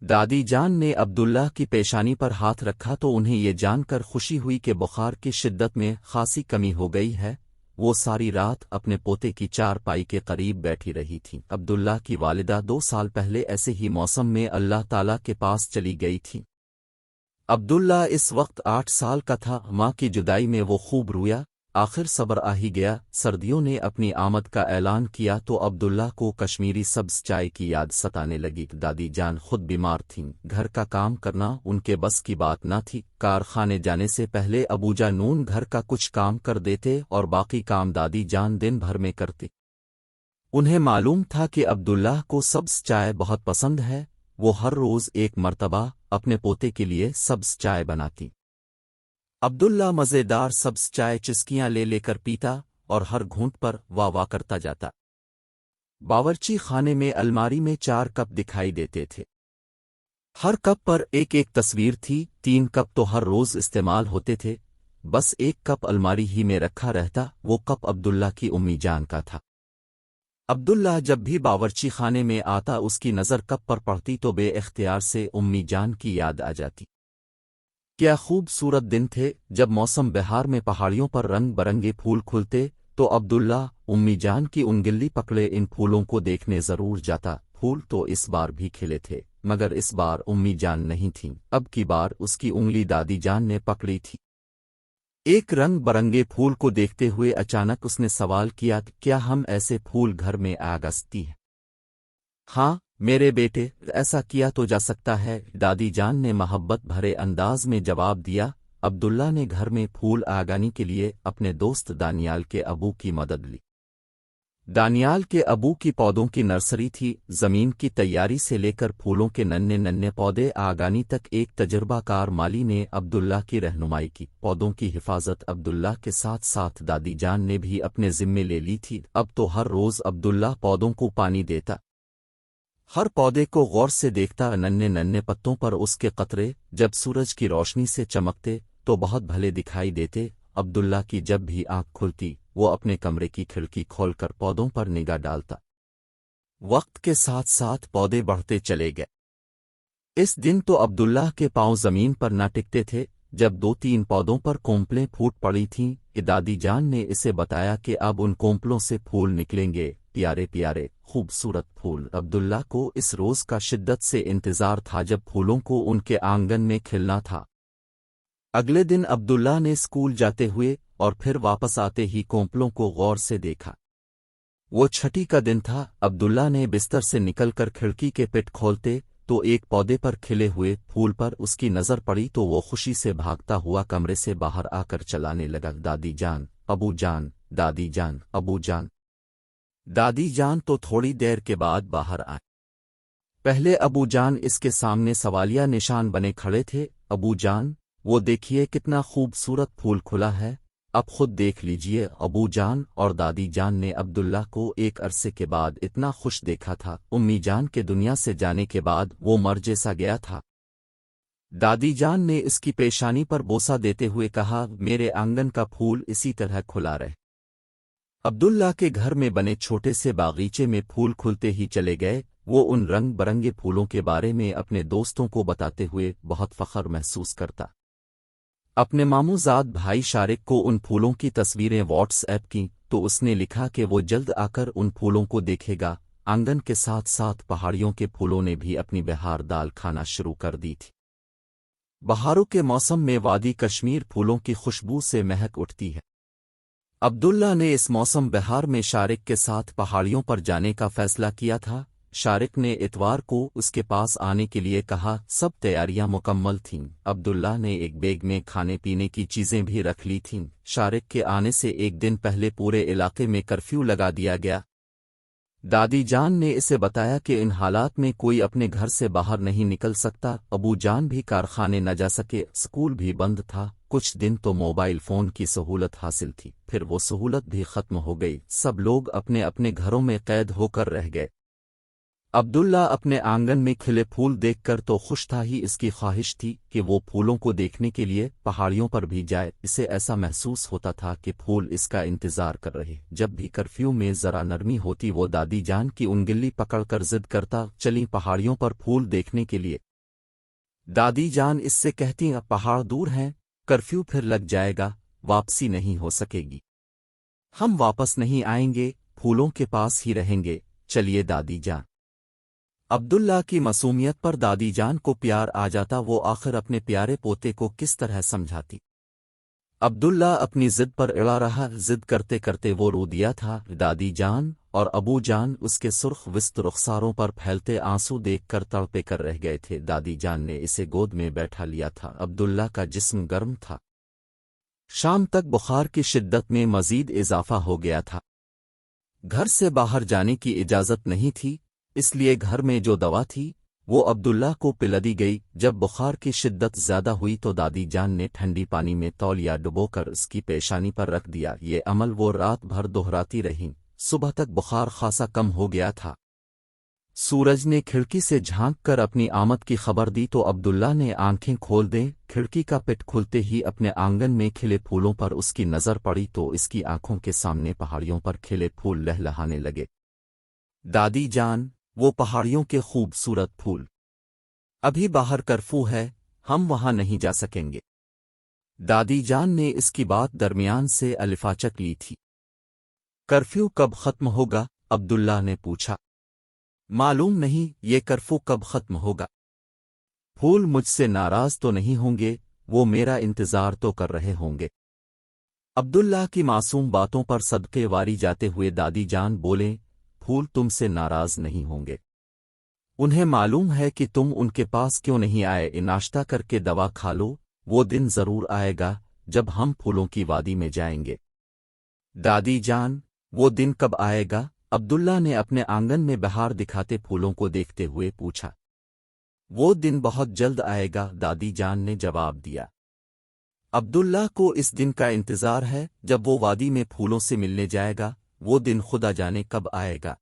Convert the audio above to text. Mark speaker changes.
Speaker 1: दादी जान ने अब्दुल्लाह की पेशानी पर हाथ रखा तो उन्हें ये जानकर खुशी हुई कि बुखार की शिद्दत में खासी कमी हो गई है। वो सारी रात अपने पोते की चारपाई के करीब बैठी रही थीं। अब्दुल्लाह की वालिदा 2 साल पहले ऐसे ही मौसम में अल्लाह ताला के पास चली गई थीं। अब्दुल्ला इस वक्त 8 साल का था। माँ की जुदाई में वो खूब रोया। आखिर सब्र आ ही गया। सर्दियों ने अपनी आमद का ऐलान किया तो अब्दुल्ला को कश्मीरी सब्ज चाय की याद सताने लगी। दादी जान खुद बीमार थीं। घर का काम करना उनके बस की बात न थी। कारखाने जाने से पहले अबूजा नून घर का कुछ काम कर देते और बाकी काम दादी जान दिन भर में करती। उन्हें मालूम था कि अब्दुल्लाह को सब्ज चाय बहुत पसंद है। वो हर रोज एक मर्तबा अपने पोते के लिए सब्ज चाय बनाती। अब्दुल्ला मज़ेदार सब्ज चाय चुस्कियां ले लेकर पीता और हर घूंट पर वाह वाह करता जाता। बावर्ची खाने में अलमारी में 4 कप दिखाई देते थे। हर कप पर एक एक तस्वीर थी। 3 कप तो हर रोज इस्तेमाल होते थे। बस एक कप अलमारी ही में रखा रहता। वो कप अब्दुल्ला की उम्मी जान का था। अब्दुल्ला जब भी बावर्ची खाने में आता उसकी नज़र कप पर पड़ती तो बे-इख्तियार से उम्मी जान की याद आ जाती। क्या खूबसूरत दिन थे जब मौसम बहार में पहाड़ियों पर रंग बरंगे फूल खुलते तो अब्दुल्ला उम्मी जान की उंगली पकड़े इन फूलों को देखने जरूर जाता। फूल तो इस बार भी खिले थे मगर इस बार उम्मी जान नहीं थीं। अब की बार उसकी उंगली दादी जान ने पकड़ी थी। एक रंग बरंगे फूल को देखते हुए अचानक उसने सवाल किया, क्या हम ऐसे फूल घर में आ सकती हैं? हाँ मेरे बेटे, ऐसा किया तो जा सकता है, दादी जान ने मोहब्बत भरे अंदाज में जवाब दिया। अब्दुल्ला ने घर में फूल आगानी के लिए अपने दोस्त दानियाल के अबू की मदद ली। दानियाल के अबू की पौधों की नर्सरी थी। जमीन की तैयारी से लेकर फूलों के नन्हे नन्हे पौधे आगानी तक एक तजर्बाकार माली ने अब्दुल्ला की रहनुमाई की। पौधों की हिफाजत अब्दुल्ला के साथ साथ दादी जान ने भी अपने जिम्मे ले ली थी। अब तो हर रोज अब्दुल्ला पौधों को पानी देता, हर पौधे को गौर से देखता। नन्हे नन्हे पत्तों पर उसके कतरे जब सूरज की रोशनी से चमकते तो बहुत भले दिखाई देते। अब्दुल्ला की जब भी आंख खुलती वो अपने कमरे की खिड़की खोलकर पौधों पर निगाह डालता। वक्त के साथ साथ पौधे बढ़ते चले गए। इस दिन तो अब्दुल्ला के पांव जमीन पर न टिकते थे। जब 2-3 पौधों पर कोंपलें फूट पड़ी थीं, दादी जान ने इसे बताया कि अब उन कोंपलों से फूल निकलेंगे, प्यारे प्यारे खूबसूरत फूल। अब्दुल्ला को इस रोज का शिद्दत से इंतजार था जब फूलों को उनके आंगन में खिलना था। अगले दिन अब्दुल्ला ने स्कूल जाते हुए और फिर वापस आते ही कोंपलों को गौर से देखा। वो छठी का दिन था। अब्दुल्ला ने बिस्तर से निकलकर खिड़की के पिट खोलते तो एक पौधे पर खिले हुए फूल पर उसकी नजर पड़ी तो वो खुशी से भागता हुआ कमरे से बाहर आकर चलाने लगा, दादी जान, अबू जान, दादी जान, अबू जान। दादी जान तो थोड़ी देर के बाद बाहर आए। पहले अबू जान इसके सामने सवालिया निशान बने खड़े थे। अबू जान, वो देखिए कितना खूबसूरत फूल खुला है, अब खुद देख लीजिए। अबू जान और दादी जान ने अब्दुल्ला को एक अरसे के बाद इतना खुश देखा था। उम्मी जान के दुनिया से जाने के बाद वो मर जैसा गया था। दादी जान ने इसकी पेशानी पर बोसा देते हुए कहा, मेरे आंगन का फूल इसी तरह खुला रहे। अब्दुल्ला के घर में बने छोटे से बागीचे में फूल खुलते ही चले गए। वो उन रंग बरंगे फूलों के बारे में अपने दोस्तों को बताते हुए बहुत फख्र महसूस करता। अपने मामूजाद भाई शारिक को उन फूलों की तस्वीरें व्हाट्सएप की तो उसने लिखा कि वो जल्द आकर उन फूलों को देखेगा। आंगन के साथ साथ पहाड़ियों के फूलों ने भी अपनी बहार दाल खाना शुरू कर दी थी। बहारों के मौसम में वादी कश्मीर फूलों की खुशबू से महक उठती है। अब्दुल्ला ने इस मौसम बहार में शारिक के साथ पहाड़ियों पर जाने का फैसला किया था। शारिक ने इतवार को उसके पास आने के लिए कहा। सब तैयारियां मुकम्मल थीं। अब्दुल्ला ने एक बैग में खाने पीने की चीजें भी रख ली थीं। शारिक के आने से एक दिन पहले पूरे इलाके में कर्फ्यू लगा दिया गया। दादी जान ने इसे बताया कि इन हालात में कोई अपने घर से बाहर नहीं निकल सकता। अबू जान भी कारखाने न जा सके, स्कूल भी बंद था। कुछ दिन तो मोबाइल फोन की सहूलत हासिल थी, फिर वो सहूलत भी खत्म हो गई। सब लोग अपने अपने घरों में कैद होकर रह गए। अब्दुल्ला अपने आंगन में खिले फूल देखकर तो खुश था ही इसकी ख्वाहिश थी कि वो फूलों को देखने के लिए पहाड़ियों पर भी जाए। इसे ऐसा महसूस होता था कि फूल इसका इंतजार कर रहे। जब भी कर्फ्यू में जरा नरमी होती वो दादी जान की उंगली पकड़कर जिद करता, चली पहाड़ियों पर फूल देखने के लिए। दादी जान इससे कहती अब पहाड़ दूर हैं, कर्फ्यू फिर लग जाएगा, वापसी नहीं हो सकेगी। हम वापस नहीं आएंगे, फूलों के पास ही रहेंगे, चलिए दादी जान। अब्दुल्ला की मासूमियत पर दादी जान को प्यार आ जाता, वो आखिर अपने प्यारे पोते को किस तरह समझाती। अब्दुल्ला अपनी जिद पर अड़ा रहा, जिद करते करते वो रो दिया था। दादी जान और अबू जान उसके सुर्ख विस्त रुखसारों पर फैलते आंसू देखकर तड़पे कर रह गए थे। दादी जान ने इसे गोद में बैठा लिया था। अब्दुल्ला का जिस्म गर्म था। शाम तक बुखार की शिद्दत में मजीद इजाफा हो गया था। घर से बाहर जाने की इजाज़त नहीं थी, इसलिए घर में जो दवा थी वो अब्दुल्ला को पिला दी गई। जब बुखार की शिद्दत ज्यादा हुई तो दादी जान ने ठंडी पानी में तौलिया डुबोकर उसकी पेशानी पर रख दिया। ये अमल वो रात भर दोहराती रहीं। सुबह तक बुखार खासा कम हो गया था। सूरज ने खिड़की से झांक कर अपनी आमद की खबर दी तो अब्दुल्ला ने आंखें खोल दें। खिड़की का पिट खुलते ही अपने आंगन में खिले फूलों पर उसकी नजर पड़ी तो इसकी आंखों के सामने पहाड़ियों पर खिले फूल लहलहाने लगे। दादी जान, वो पहाड़ियों के खूबसूरत फूल। अभी बाहर कर्फ्यू है, हम वहां नहीं जा सकेंगे। दादी जान ने इसकी बात दरमियान से अलिफाचक ली थी। कर्फ्यू कब खत्म होगा? अब्दुल्ला ने पूछा। मालूम नहीं, ये कर्फ्यू कब खत्म होगा। फूल मुझसे नाराज तो नहीं होंगे, वो मेरा इंतजार तो कर रहे होंगे। अब्दुल्ला की मासूम बातों पर सदके वारी जाते हुए दादी जान बोले, फूल तुमसे नाराज नहीं होंगे। उन्हें मालूम है कि तुम उनके पास क्यों नहीं आए। नाश्ता करके दवा खा लो, वो दिन जरूर आएगा जब हम फूलों की वादी में जाएंगे। दादी जान, वो दिन कब आएगा? अब्दुल्ला ने अपने आंगन में बहार दिखाते फूलों को देखते हुए पूछा। वो दिन बहुत जल्द आएगा, दादी जान ने जवाब दिया। अब्दुल्ला को इस दिन का इंतजार है जब वो वादी में फूलों से मिलने जाएगा। वो दिन खुदा जाने कब आएगा।